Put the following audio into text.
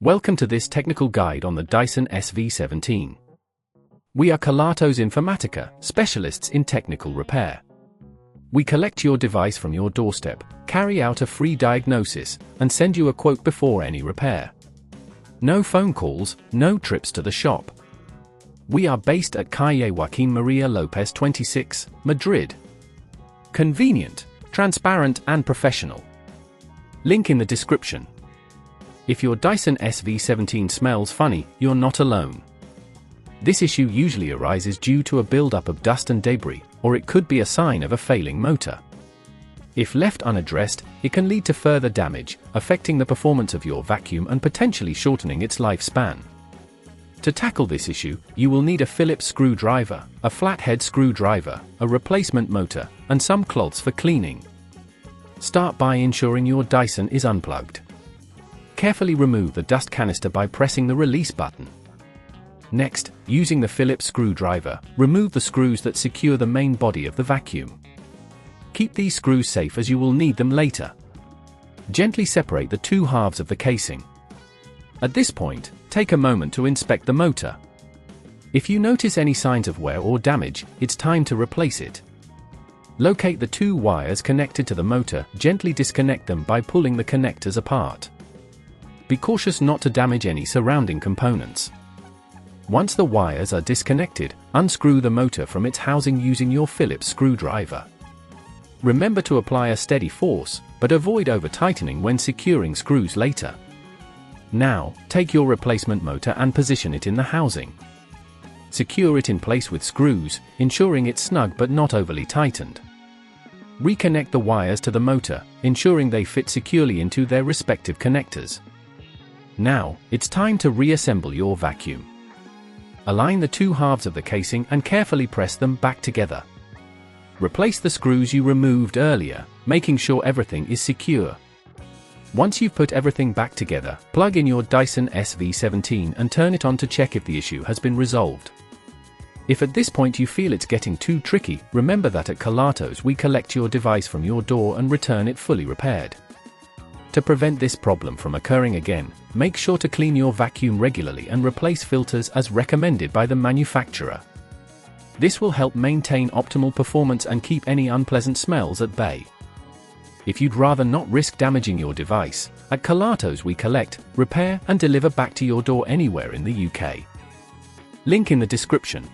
Welcome to this technical guide on the Dyson SV17. We are Kelatos Informatica, specialists in technical repair. We collect your device from your doorstep, carry out a free diagnosis, and send you a quote before any repair. No phone calls, no trips to the shop. We are based at Calle Joaquín María López 26, Madrid. Convenient, transparent and professional. Link in the description. If your Dyson SV17 smells funny, you're not alone. This issue usually arises due to a buildup of dust and debris, or it could be a sign of a failing motor. If left unaddressed, it can lead to further damage, affecting the performance of your vacuum and potentially shortening its lifespan. To tackle this issue, you will need a Phillips screwdriver, a flathead screwdriver, a replacement motor, and some cloths for cleaning. Start by ensuring your Dyson is unplugged. Carefully remove the dust canister by pressing the release button. Next, using the Phillips screwdriver, remove the screws that secure the main body of the vacuum. Keep these screws safe as you will need them later. Gently separate the two halves of the casing. At this point, take a moment to inspect the motor. If you notice any signs of wear or damage, it's time to replace it. Locate the two wires connected to the motor, gently disconnect them by pulling the connectors apart. Be cautious not to damage any surrounding components. Once the wires are disconnected, unscrew the motor from its housing using your Phillips screwdriver. Remember to apply a steady force, but avoid over-tightening when securing screws later. Now, take your replacement motor and position it in the housing. Secure it in place with screws, ensuring it's snug but not overly tightened. Reconnect the wires to the motor, ensuring they fit securely into their respective connectors. Now, it's time to reassemble your vacuum. Align the two halves of the casing and carefully press them back together. Replace the screws you removed earlier, making sure everything is secure. Once you've put everything back together, plug in your Dyson SV17 and turn it on to check if the issue has been resolved. If at this point you feel it's getting too tricky, remember that at Kelatos we collect your device from your door and return it fully repaired. To prevent this problem from occurring again, make sure to clean your vacuum regularly and replace filters as recommended by the manufacturer. This will help maintain optimal performance and keep any unpleasant smells at bay. If you'd rather not risk damaging your device, at Kelatos we collect, repair and deliver back to your door anywhere in the UK. Link in the description.